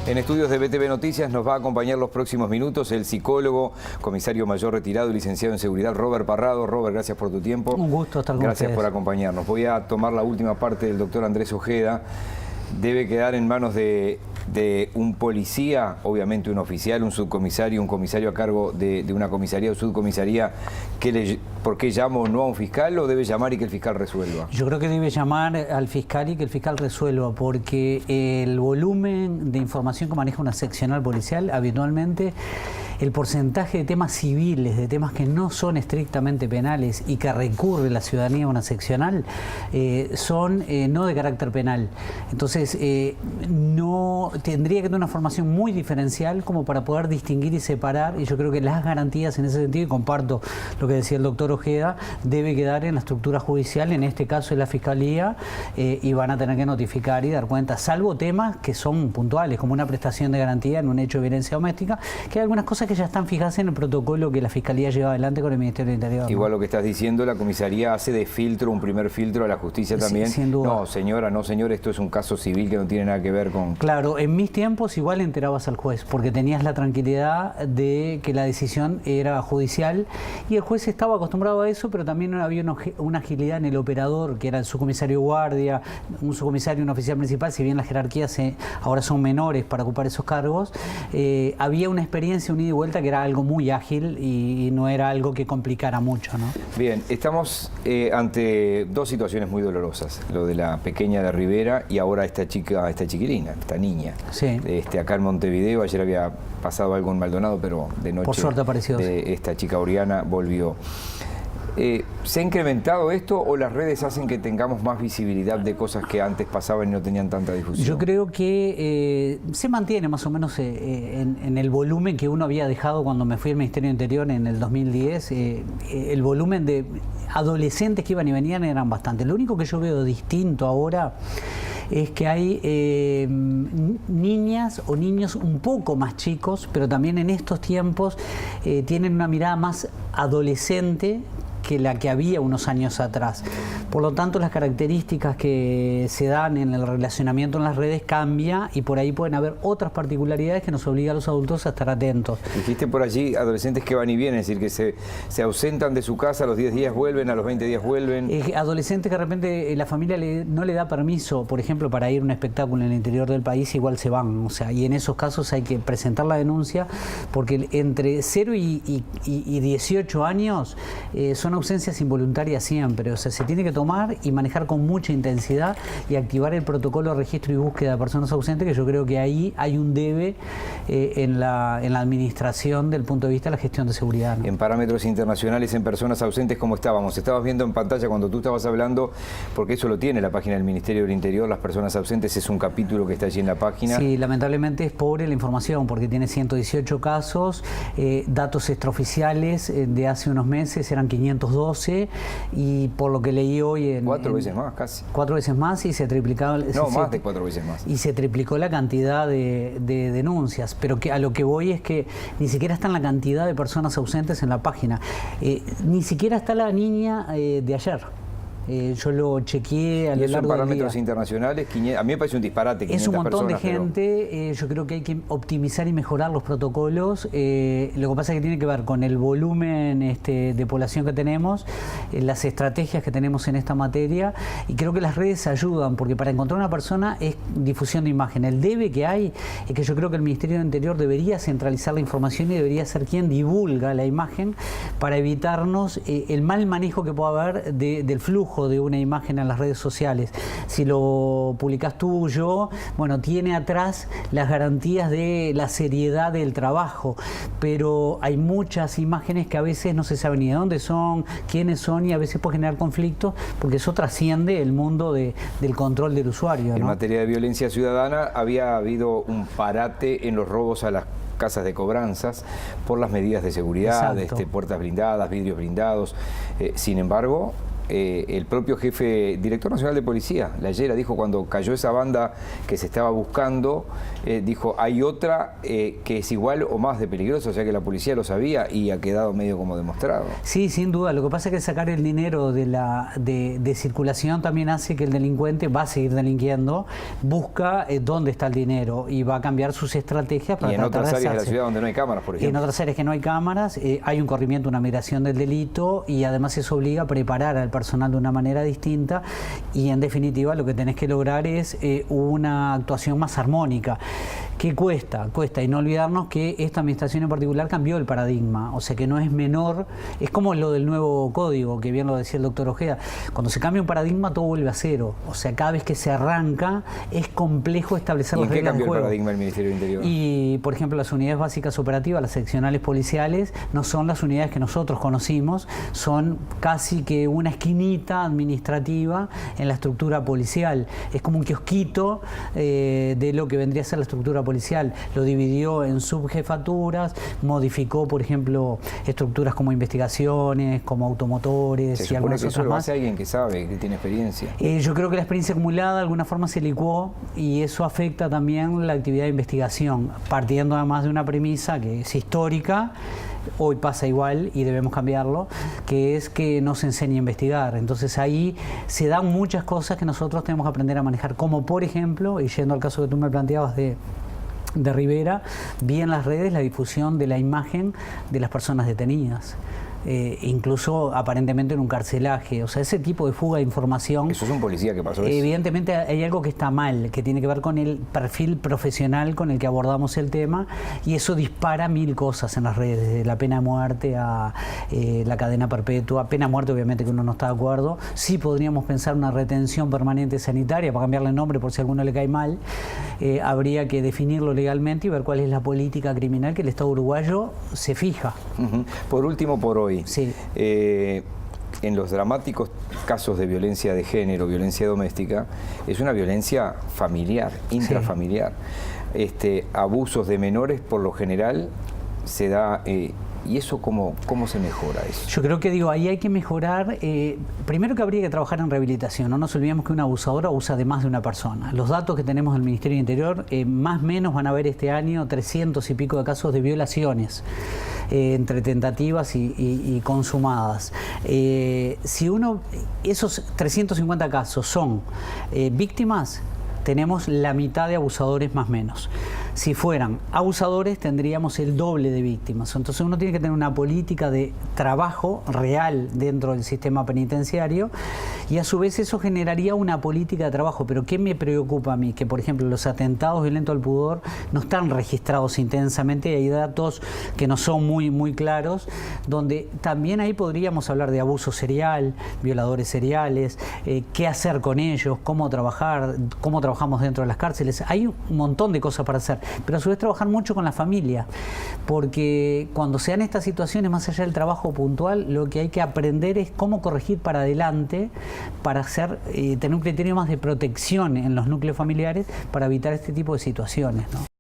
En estudios de BTV Noticias nos va a acompañar los próximos minutos el psicólogo, comisario mayor retirado y licenciado en seguridad, Robert Parrado. Robert, gracias por tu tiempo. Un gusto estar con Gracias ustedes. por acompañarnos. Voy a tomar la última parte del doctor Andrés Ojeda. Debe quedar en manos de un policía, obviamente un oficial, un subcomisario, un comisario a cargo de una comisaría o subcomisaría. ¿Por qué llamo no a un fiscal o debe llamar y que el fiscal resuelva? Yo creo que debe llamar al fiscal y que el fiscal resuelva, porque el volumen de información que maneja una seccional policial habitualmente, el porcentaje de temas civiles, de temas que no son estrictamente penales y que recurre la ciudadanía a una seccional, son no de carácter penal. Entonces, no tendría que tener una formación muy diferencial como para poder distinguir y separar, y yo creo que las garantías en ese sentido, y comparto lo que decía el doctor Ojeda, debe quedar en la estructura judicial, en este caso en la Fiscalía, y van a tener que notificar y dar cuenta, salvo temas que son puntuales, como una prestación de garantía en un hecho de violencia doméstica, que hay algunas cosas que ya están fijadas en el protocolo que la Fiscalía lleva adelante con el Ministerio del Interior. Igual lo que estás diciendo, la comisaría hace de filtro, un primer filtro a la justicia también. Sí, sin duda. No, señora, no, señor, esto es un caso civil que no tiene nada que ver con... Claro, en mis tiempos igual enterabas al juez, porque tenías la tranquilidad de que la decisión era judicial y el juez estaba acostumbrado a eso, pero también había una agilidad en el operador, que era el subcomisario guardia, un subcomisario y un oficial principal, si bien las jerarquías ahora son menores para ocupar esos cargos, había una experiencia, un ida y vuelta que era algo muy ágil y no era algo que complicara mucho, ¿no? Bien, estamos ante dos situaciones muy dolorosas, lo de la pequeña de Rivera y ahora esta chiquilina, esta niña. Sí. Acá en Montevideo, ayer había pasado algo en Maldonado, pero de noche por suerte apareció. Esta chica Oriana volvió. ¿Se ha incrementado esto o las redes hacen que tengamos más visibilidad de cosas que antes pasaban y no tenían tanta difusión? Yo creo que se mantiene más o menos en el volumen que uno había dejado cuando me fui al Ministerio del Interior en el 2010. El volumen de adolescentes que iban y venían eran bastante. Lo único que yo veo distinto ahora es que hay niñas o niños un poco más chicos, pero también en estos tiempos tienen una mirada más adolescente que la que había unos años atrás. Por lo tanto, las características que se dan en el relacionamiento en las redes cambia y por ahí pueden haber otras particularidades que nos obligan a los adultos a estar atentos. Dijiste por allí adolescentes que van y vienen, es decir, que se ausentan de su casa, a los 10 días vuelven, a los 20 días vuelven. Adolescentes que de repente la familia no le da permiso, por ejemplo, para ir a un espectáculo en el interior del país, igual se van. O sea, y en esos casos hay que presentar la denuncia, porque entre 0 y 18 años son ausencias involuntarias siempre, o sea, se tiene que tomar y manejar con mucha intensidad y activar el protocolo de registro y búsqueda de personas ausentes, que yo creo que ahí hay un debe en la administración del punto de vista de la gestión de seguridad, ¿no? En parámetros internacionales, en personas ausentes, ¿cómo estábamos? Estabas viendo en pantalla cuando tú estabas hablando, porque eso lo tiene la página del Ministerio del Interior, las personas ausentes, es un capítulo que está allí en la página. Sí, lamentablemente es pobre la información, porque tiene 118 casos, datos extraoficiales de hace unos meses eran 512, y por lo que leí hoy... 4 veces más, casi. 4 veces más y se triplicaba... No, más de 4 veces más. Y se triplicó la cantidad de denuncias, pero que a lo que voy es que ni siquiera está en la cantidad de personas ausentes en la página. Ni siquiera está la niña de ayer. Yo lo chequeé a lo largo del día. ¿Y eso en parámetros internacionales? A mí me parece un disparate, 500 Es un montón personas, de gente, yo creo que hay que optimizar y mejorar los protocolos. Lo que pasa es que tiene que ver con el volumen de población que tenemos, las estrategias que tenemos en esta materia, y creo que las redes ayudan, porque para encontrar una persona es difusión de imagen. El debe que hay es que yo creo que el Ministerio del Interior debería centralizar la información y debería ser quien divulga la imagen para evitarnos el mal manejo que pueda haber del flujo de una imagen en las redes sociales. Si lo publicas tú o yo, bueno, tiene atrás las garantías de la seriedad del trabajo, pero hay muchas imágenes que a veces no se sabe ni de dónde son, quiénes son, y a veces puede generar conflictos porque eso trasciende el mundo del control del usuario, ¿no? En materia de violencia ciudadana había habido un parate en los robos a las casas de cobranzas por las medidas de seguridad, puertas blindadas, vidrios blindados. Sin embargo, el propio director nacional de policía, La Llera, dijo cuando cayó esa banda que se estaba buscando, dijo, hay otra que es igual o más de peligrosa, o sea que la policía lo sabía y ha quedado medio como demostrado. Sí, sin duda. Lo que pasa es que sacar el dinero de circulación también hace que el delincuente va a seguir delinquiendo, busca dónde está el dinero y va a cambiar sus estrategias para tratar de otras áreas de la hacerse. ciudad donde no hay cámaras, por ejemplo. En otras áreas que no hay cámaras, hay un corrimiento, una migración del delito y además eso obliga a preparar al personal de una manera distinta y en definitiva lo que tenés que lograr es una actuación más armónica. ¿Qué cuesta? Cuesta, y no olvidarnos que esta administración en particular cambió el paradigma, o sea que no es menor, es como lo del nuevo código, que bien lo decía el doctor Ojeda, cuando se cambia un paradigma todo vuelve a cero, o sea cada vez que se arranca es complejo establecer las reglas del juego. ¿Y en qué cambió el paradigma del Ministerio del Interior? Y por ejemplo las unidades básicas operativas, las seccionales policiales, no son las unidades que nosotros conocimos, son casi que una esquinita administrativa en la estructura policial, es como un kiosquito de lo que vendría a ser la estructura policial, lo dividió en subjefaturas, modificó, por ejemplo, estructuras como investigaciones, como automotores y algunas que otras eso lo más. hace alguien que sabe, que tiene experiencia. Yo creo que la experiencia acumulada de alguna forma se licuó y eso afecta también la actividad de investigación, partiendo además de una premisa que es histórica. Hoy pasa igual y debemos cambiarlo, que es que no se enseña a investigar. Entonces ahí se dan muchas cosas que nosotros tenemos que aprender a manejar, como por ejemplo, y yendo al caso que tú me planteabas de Rivera, vi en las redes la difusión de la imagen de las personas detenidas. Incluso aparentemente en un carcelaje, o sea, ese tipo de fuga de información. Eso es un policía que pasó eso. Evidentemente hay algo que está mal, que tiene que ver con el perfil profesional con el que abordamos el tema y eso dispara mil cosas en las redes, desde la pena de muerte a la cadena perpetua. Pena de muerte obviamente que uno no está de acuerdo, sí podríamos pensar una retención permanente sanitaria para cambiarle el nombre por si a alguno le cae mal, habría que definirlo legalmente y ver cuál es la política criminal que el Estado uruguayo se fija. Por último, por hoy. Sí. En los dramáticos casos de violencia de género, violencia doméstica, es una violencia familiar, intrafamiliar. Sí. Abusos de menores, por lo general, se da... ¿Y eso cómo se mejora eso? Yo creo que ahí hay que mejorar, primero que habría que trabajar en rehabilitación, no nos olvidemos que un abusador abusa de más de una persona. Los datos que tenemos del Ministerio del Interior, más o menos van a haber este año 300 y pico de casos de violaciones, entre tentativas y consumadas. Si esos 350 casos son víctimas, tenemos la mitad de abusadores más o menos. Si fueran abusadores tendríamos el doble de víctimas. Entonces uno tiene que tener una política de trabajo real dentro del sistema penitenciario y a su vez eso generaría una política de trabajo. Pero ¿qué me preocupa a mí? Que por ejemplo los atentados violentos al pudor no están registrados intensamente y hay datos que no son muy claros, donde también ahí podríamos hablar de abuso serial, violadores seriales, qué hacer con ellos, cómo trabajamos dentro de las cárceles. Hay un montón de cosas para hacer, pero a su vez trabajar mucho con la familia, porque cuando se dan estas situaciones, más allá del trabajo puntual, lo que hay que aprender es cómo corregir para adelante, para tener un criterio más de protección en los núcleos familiares para evitar este tipo de situaciones, ¿no?